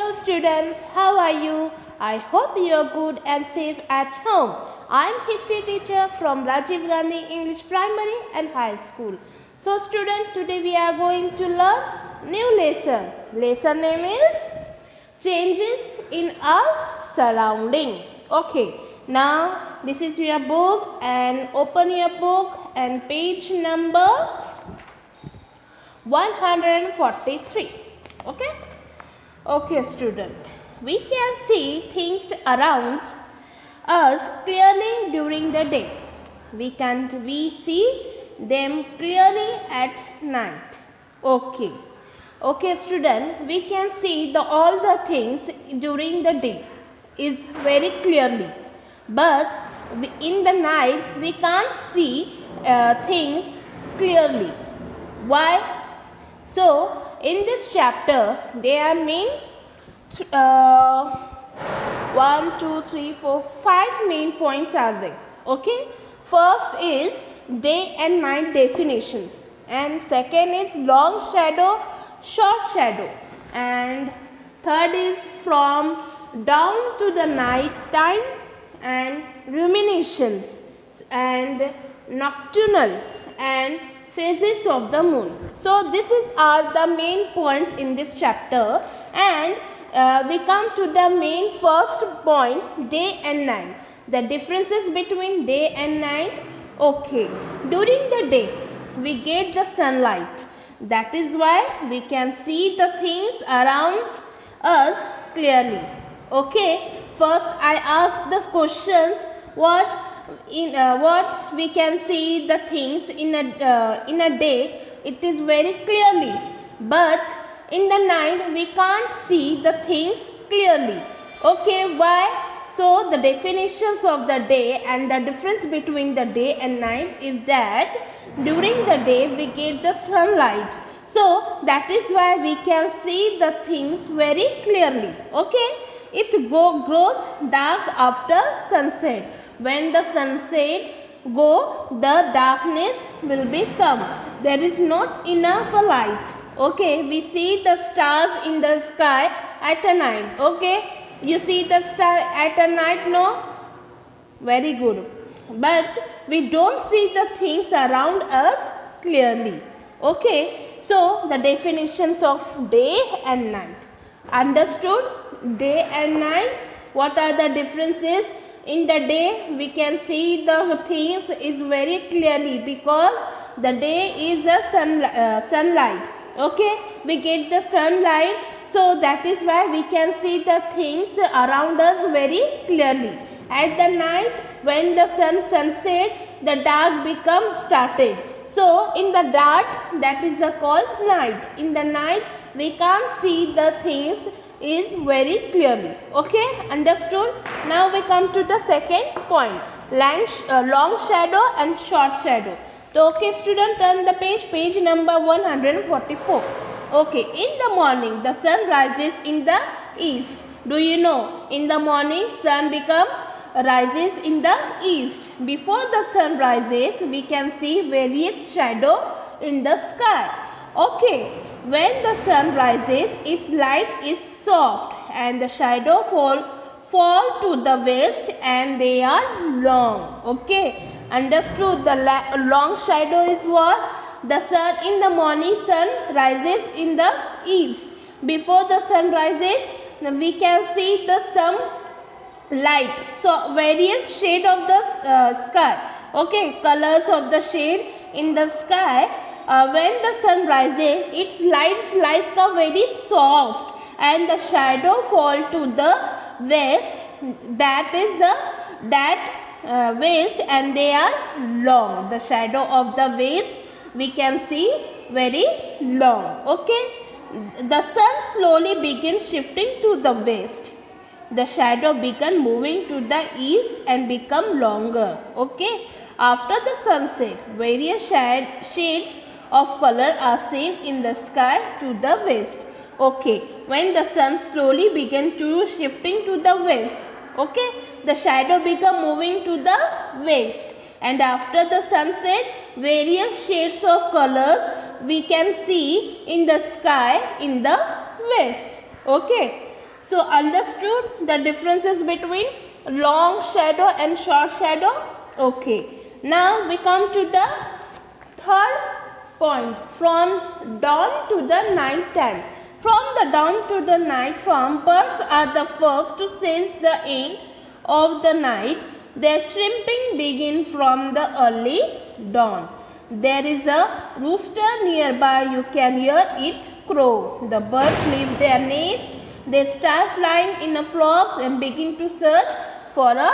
Hello students, how are you? I hope you are good and safe at home. I am history teacher from Rajiv Gandhi English Primary and High School. So students, today we are going to learn new lesson. Lesson name is Changes in our Surrounding. Okay, now this is your book and open your book and page number 143. Okay. Okay student, we can see things around us clearly during the day. We see them clearly at night. Okay. Okay student, we can see all the things during the day is very clearly. But in the night we can't see things clearly. Why? So, in this chapter, there are main 1, 2, 3, 4, 5 main points are there. Okay. First is day and night definitions, and second is long shadow, short shadow, and third is from dawn to the night time, and ruminations, and nocturnal, and phases of the moon. So this are the main points in this chapter, and we come to the main first point, day and night. The differences between day and night. Okay, during the day we get the sunlight. That is why we can see the things around us clearly. Okay, first I ask the questions, what we can see the things in a day, it is very clearly, but in the night we can't see the things clearly. Okay, why? So the definitions of the day and the difference between the day and night is that during the day we get the sunlight, so that is why we can see the things very clearly. Okay, it grows dark after sunset. When the sunset go, the darkness will become. There is not enough light. Okay, we see the stars in the sky at a night. Okay, you see the star at a night, no? Very good. But we don't see the things around us clearly. Okay, so the definitions of day and night. Understood? Day and night. What are the differences? In the day we can see the things is very clearly because the day is a sunlight. Okay, we get the sunlight, so that is why we can see the things around us very clearly. At the night when the sunset, the dark becomes started. So in the dark, that is called night. In the night we can't see the things is very clearly. Okay, understood? Now we come to the second point, long shadow and short shadow. So okay student, turn the page number 144. Okay, in the morning the sun rises in the east. Do you know, in the morning sun rises in the east. Before the sun rises we can see various shadow in the sky. Okay, when the sun rises its light is soft and the shadow fall to the west and they are long. Okay, understood? The long shadow is what? The sun in the morning, sun rises in the east. Before the sun rises we can see some light, so various shade of the sky. Okay, colors of the shade in the sky. When the sun rises, its lights like a very soft and the shadow fall to the west, that is west, and they are long. The shadow of the west we can see very long. Okay, the sun slowly begins shifting to the west. The shadow began moving to the east and become longer. Okay, after the sunset various shades of color are seen in the sky to the west. Okay, when the sun slowly began to shifting to the west, okay, the shadow began moving to the west, and after the sunset various shades of colors we can see in the sky in the west. Okay, So understood the differences between long shadow and short shadow? Okay. Now we come to the third point, from dawn to the night time. From the dawn to the night form, birds are the first to sense the end of the night. Their chirping begins from the early dawn. There is a rooster nearby, you can hear it crow. The birds leave their nest, they start flying in a flocks and begin to search for a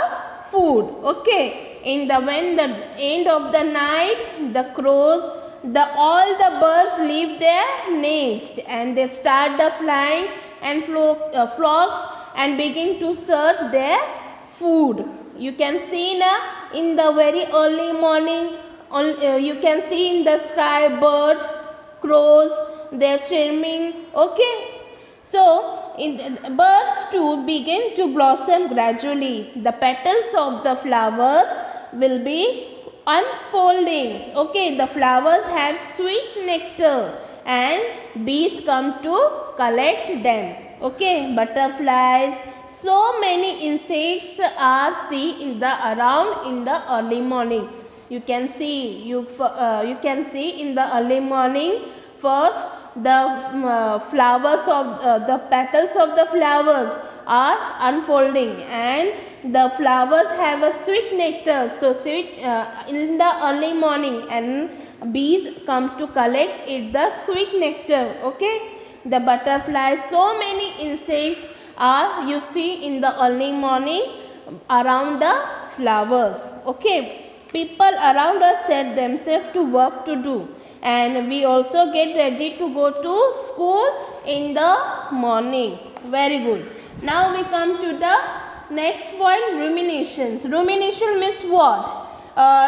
food. Okay. When the end of the night, the crows, all the birds leave their nest and they start the flying and flocks and begin to search their food. You can see now in the very early morning, you can see in the sky birds, crows, they are chirping. Okay. So, birds too begin to blossom gradually. The petals of the flowers will be unfolding. Okay, the flowers have sweet nectar and bees come to collect them. Okay, butterflies, so many insects are seen around in the early morning. You can see in the early morning. First, the flowers of the petals of the flowers are unfolding and the flowers have a sweet nectar, so sweet in the early morning, and bees come to collect it, the sweet nectar. Okay, the butterflies, so many insects are you see in the early morning around the flowers. Okay, people around us set themselves to work to do, and we also get ready to go to school in the morning. Very good. Now we come to the next point, ruminations. Rumination means what?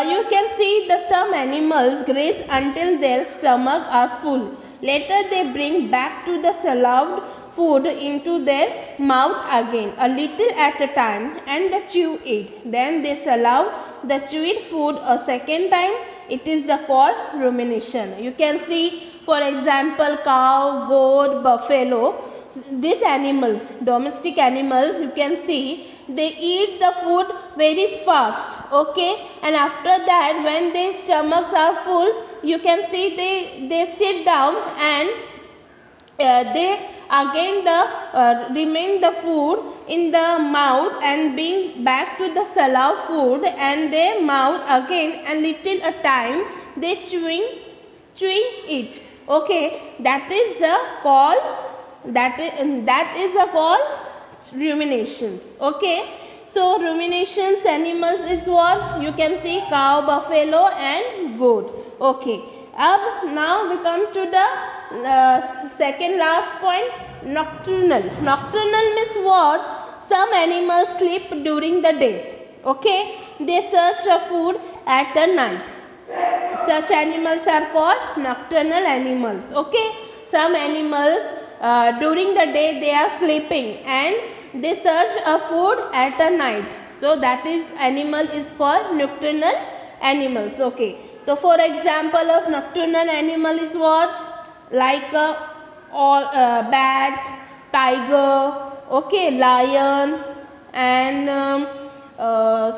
You can see that some animals graze until their stomach are full. Later they bring back to the swallowed food into their mouth again, a little at a time, and they chew it. Then they swallow the chewed food a second time. It is called rumination. You can see, for example, cow, goat, buffalo. These animals, domestic animals, you can see they eat the food very fast. Okay, and after that, when their stomachs are full, you can see they sit down and they again remain the food in the mouth and bring back to the swallow food and their mouth again, and little a time they chewing it. Okay, that is called ruminations. Okay, so ruminations animals is what? You can see cow, buffalo and goat. Okay, now we come to the second last point, nocturnal. Nocturnal means what? Some animals sleep during the day. Okay, they search for food at the night. Such animals are called nocturnal animals. Okay, some animals during the day they are sleeping and they search a food at a night. So that is animal is called nocturnal animals. Okay, so for example of nocturnal animal is what? Like bat, tiger, okay, lion and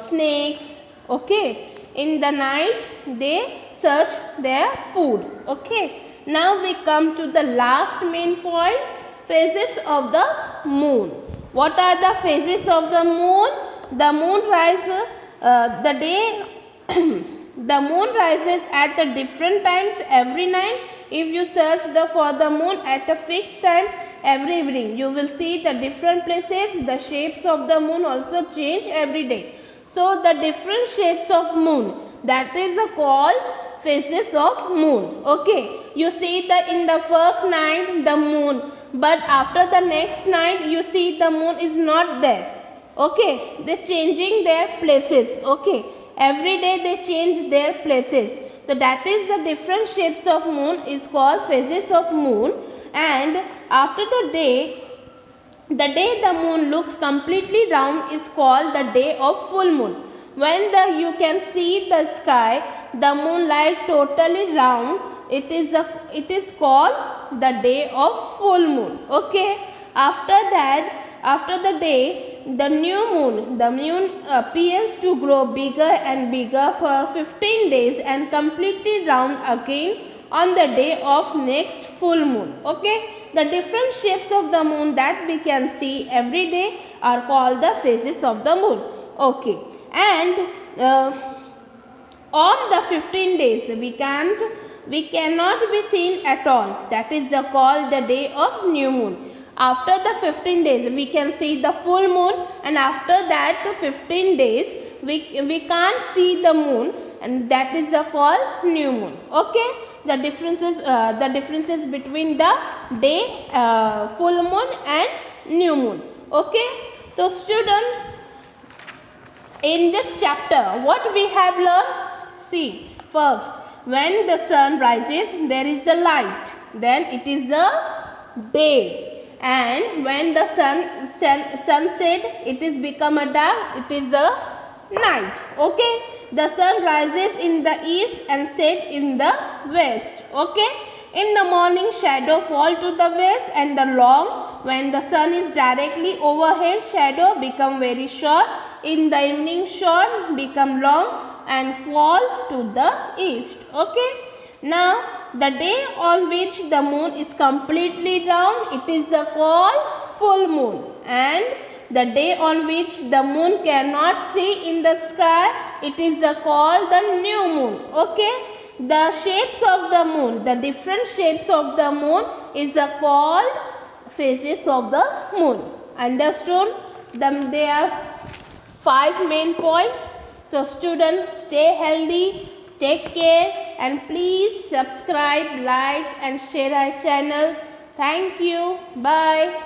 snakes. Okay, in the night they search their food. Okay, now we come to the last main point, phases of the moon. What are the phases of the moon? The moon rises the day the moon rises at the different times every night. If you search for the moon at a fixed time every evening, you will see the different places. The shapes of the moon also change every day. So the different shapes of moon, that is called phases of moon. Okay, you see in the first night the moon, but after the next night you see the moon is not there. Okay, they changing their places. Okay, every day they change their places. So that is the different shapes of moon is called phases of moon. And after the day the moon looks completely round is called the day of full moon. When you can see the sky, the moon like totally round, it is called the day of full moon. Okay, after that after the day, the moon appears to grow bigger and bigger for 15 days and completely round again on the day of next full moon. Okay, the different shapes of the moon that we can see every day are called the phases of the moon. Okay, and on the 15 days we cannot be seen at all. That is called the day of new moon. After the 15 days we can see the full moon, and after that 15 days we can't see the moon, and that is called new moon. Okay, the differences between the day full moon and new moon. Okay, so student, in this chapter what we have learned? See, first, when the sun rises there is a light, then it is a day. And when the sun set, it is become a dark, it is a night. Okay, the sun rises in the east and set in the west. Okay, in the morning shadow fall to the west and the long. When the sun is directly overhead, shadow become very short. In the evening, short become long and fall to the east. Okay, now the day on which the moon is completely round, it is called full moon, and the day on which the moon cannot see in the sky, it is called the new moon. Okay, the shapes of the moon, the different shapes of the moon is called phases of the moon. Understood? There are 5 main points. So students, stay healthy, take care, and please subscribe, like and share our channel. Thank you. Bye.